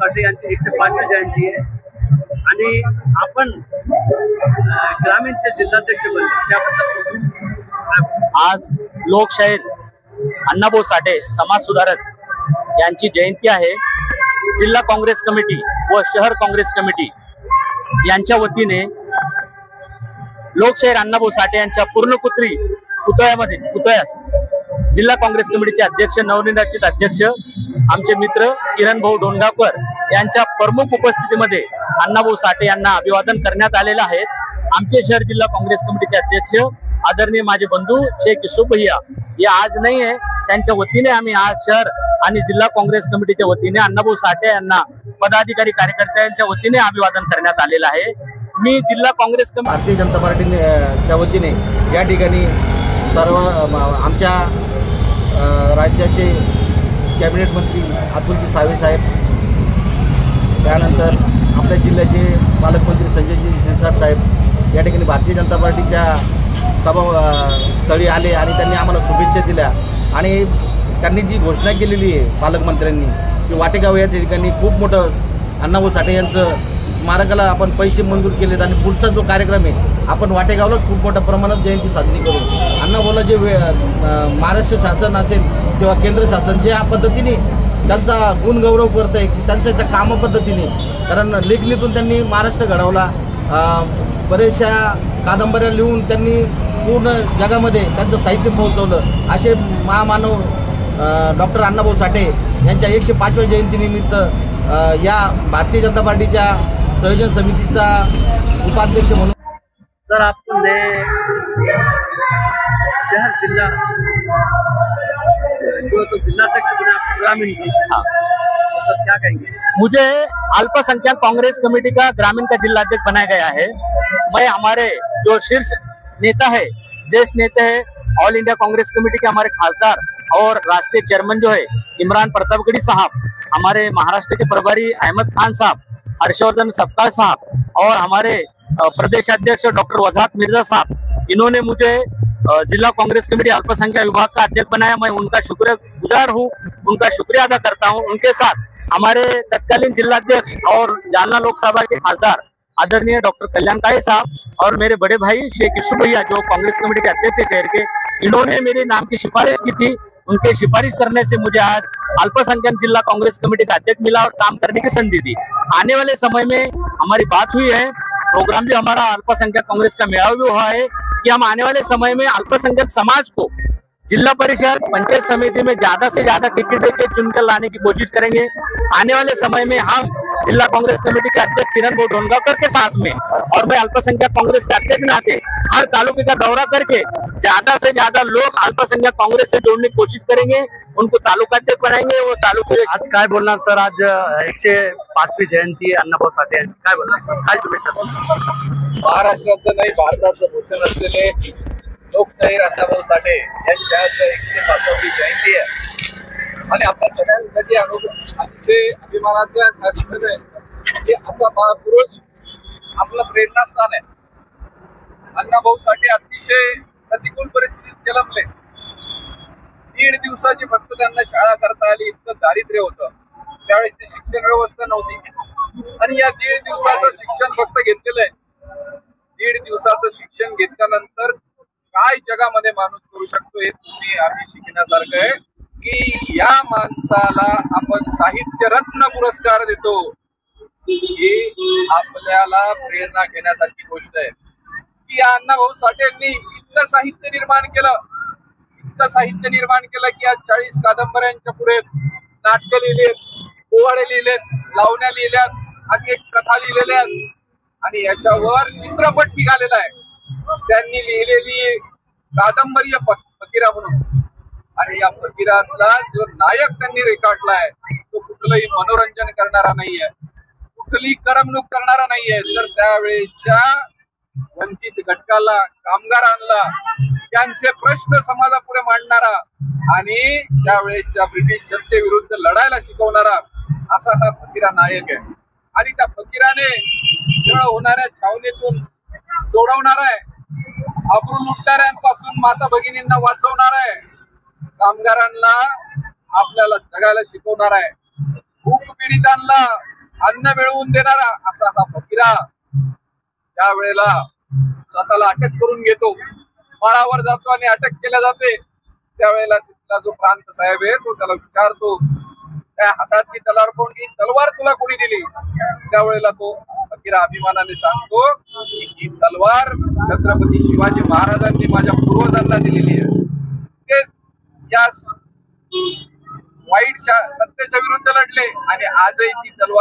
साठे यांची 105वी जयंती आहे आणि आपण ग्रामीणचे जिल्हाध्यक्ष बनले त्याबद्दल आज लोकशाहीर अण्णाभाऊ साठे समाज सुधारक यांची जयंती आहे। जिल्हा काँग्रेस कमिटी व शहर काँग्रेस कमिटी यांच्या वतीने लोकशाहीर अण्णाभाऊ साठे यांच्या पूर्णपुत्री पुतळ्यास जिल्हा काँग्रेस कमिटीचे अध्यक्ष नवनिर्वाचित अध्यक्ष आमचे मित्र किरण भाऊ डोणगावकर यांच्या प्रमुख उपस्थितीमध्ये अण्णाभाऊ साठे यांना अभिवादन करण्यात आलेले आहे। आमचे शहर जिल्हा काँग्रेस कमिटीचे अध्यक्ष आदरणीय माझे बंधू शेख युसुफ भैया ये आज नाही आहे, त्यांच्या वतीने आम्ही आज शहर आणि जिल्हा काँग्रेस कमिटीच्या वतीने अण्णाभाऊ साठे यांना पदाधिकारी कार्यकर्त्यांच्या वतीने अभिवादन करण्यात आलेलं आहे। मी जिल्हा काँग्रेस भारतीय जनता पार्टीच्या वतीने या ठिकाणी सर्व आमच्या राज्याचे कॅबिनेट मंत्री अतुलजी सावे साहेब, त्यानंतर आपल्या जिल्ह्याचे पालकमंत्री संजयजी शिरसाट साहेब या ठिकाणी भारतीय जनता पार्टीच्या स्थळी आले आणि त्यांनी आम्हाला शुभेच्छा दिल्या आणि त्यांनी जी घोषणा केलेली आहे पालकमंत्र्यांनी की वाटेगाव या ठिकाणी खूप मोठं अण्णाभाऊ साठे यांचं स्मारकाला आपण पैसे मंजूर केलेत आणि पुढचा जो कार्यक्रम आहे आपण वाटेगावलाच खूप मोठ्या प्रमाणात जयंती साजरी करू। अण्णाभाऊला जे महाराष्ट्र शासन असेल किंवा केंद्र शासन जे या पद्धतीने त्यांचा गुणगौरव करत आहे की त्यांच्या त्या कामपद्धतीने, कारण लेखणीतून त्यांनी महाराष्ट्र घडवला, बरेचशा कादंबऱ्या लिहून त्यांनी पूर्ण जगामध्ये त्यांचं साहित्य पोहोचवलं। असे महामानव डॉक्टर अण्णाभाऊ साठे यांच्या 105व्या जयंतीनिमित्त या भारतीय जनता पार्टीच्या संयोजन समितीचा उपाध्यक्ष म्हणून सर आपने शहर जिला जो तो जिलाध्यक्ष बने आप ग्रामीण की, हाँ सर क्या कहेंगे? मुझे अल्पसंख्यक कांग्रेस कमेटी का ग्रामीण का जिलाध्यक्ष बनाया गया है। मैं हमारे जो शीर्ष नेता है, देश नेता है, ऑल इंडिया कांग्रेस कमेटी के हमारे खासदार और राष्ट्रीय चेयरमैन जो है इमरान प्रतापगढ़ी साहब, हमारे महाराष्ट्र के प्रभारी अहमद खान साहब, हर्षवर्धन सपकाळ साहब और हमारे प्रदेश अध्यक्ष डॉक्टर वजाहत मिर्जा साहब, इन्होंने मुझे जिला कांग्रेस कमेटी अल्पसंख्यक विभाग का अध्यक्ष बनाया। मैं उनका शुक्रगुजार हूँ, उनका शुक्रिया अदा करता हूँ। उनके साथ हमारे तत्कालीन जिलाध्यक्ष और जालना लोकसभा के खासदार आदरणीय डॉक्टर कल्याण काळे साहब और मेरे बड़े भाई शेख युसुफ भैया जो कांग्रेस कमेटी के अध्यक्ष शहर के, इन्होंने मेरे नाम की सिफारिश की थी। उनके सिफारिश करने से मुझे आज अल्पसंख्यक जिला कांग्रेस कमेटी का अध्यक्ष मिला और काम करने की संधि दी। आने वाले समय में हमारी बात हुई है, प्रोग्राम भी हमारा अल्पसंख्यक कांग्रेस का मेळावा भी हुआ है कि हम आने वाले समय में अल्पसंख्यक समाज को जिला परिषद पंचायत समिति में ज्यादा से ज्यादा टिकट देकर चुनकर लाने की कोशिश करेंगे। आने वाले समय में हम जिला कांग्रेस कमेटी के अध्यक्ष किरण भाऊ डोणगावकर के साथ में और मैं अल्पसंख्यक कांग्रेस के अध्यक्ष नाते हर तालुके का दौरा करके ज्यादा से ज्यादा लोग अल्पसंख्यक कांग्रेस से जोड़ने की कोशिश करेंगे, उनको तालुकाध्यक्ष बनाएंगे। वो तालुके आज काय बोलणार सर? आज 105वी जयंती आहे अण्णाभाऊ साठे यांची, काय बोलणार सर? काय शुभेच्छा? महाराष्ट्राचं नाही भारताचं भूषण असलेले लोकशाहीर अण्णाभाऊ साठे यांची आज 105वी जयंती आहे आणि आपल्या सगळ्यांसाठी अतिशय अभिमानाचं आहे की असा महापुरुष आपलं प्रेरणास्थान आहे। अण्णाभाऊ साठे अतिशय प्रतिकूल परिस्थितीत जन्मले, 1.5 दिवसाची फक्त त्यांना शाळा करता आली, इतकं दारिद्र्य होतं, त्यावेळेची शिक्षण व्यवस्था नव्हती आणि या 1.5 दिवसाचं शिक्षण फक्त घेतलेलं आहे। 1.5 दिवसाचं शिक्षण घेतल्यानंतर काय जगामध्ये माणूस करू शकतो हे तुम्ही आम्ही शिकण्यासारखं आहे की या माणसाला आपण साहित्य रत्न पुरस्कार देतो, ही आपल्याला प्रेरणा घेण्यासारखी गोष्ट आहे की या अण्णाभाऊ साठेंनी इतकं साहित्य निर्माण केलं की आज 40 कादंबऱ्यांच्या पुढे नाटकं लिहिलेत, पोवाडे लिहिलेत, लावण्या लिहिल्यात, अनेक कथा लिहिलेल्या आणि याच्यावर चित्रपट निघालेला आहे। त्यांनी लिहिलेली कादंबरी फकीरा म्हणून आणि या फकीरातला जो नायक त्यांनी रेखाटलाय तो कुठलंही मनोरंजन करणारा नाहीये, कुठली करमणूक करणारा नाहीये, तर त्यावेळेच्या वंचित घटकाला, कामगारांना त्यांचे प्रश्न समाजापुढे मांडणारा आणि त्यावेळेच्या ब्रिटिश सत्तेविरुद्ध लढायला शिकवणारा असा हा फकीरा नायक आहे। आणि त्या फकीराने होणाऱ्या छावणीतून सोडवणार आहे, अब्रू लुटणाऱ्यांपासून माता भगिनींना वाचवणार आहे, कामगारांना आपल्याला जगायला शिकवणार आहे, भूक पीडितांना अन्न मिळवून देणारा असा हा फकीरा त्या वेळेला स्वतःला अटक करून घेतो, माळावर जातो आणि अटक केल्या जाते. त्यावेळेला तिथला जो प्रांत साहेब आहे तो त्याला विचारतो, त्या हातातली तलवार कोणी, तलवार तुला कोणी दिली? त्यावेळेला तो फकीरा अभिमानाने सांगतो की ही तलवार छत्रपती शिवाजी महाराजांनी माझ्या पूर्वजांना दिलेली आहे. ते या वाईट सत्तेच्या विरुद्ध लढले आणि आजही ती तलवार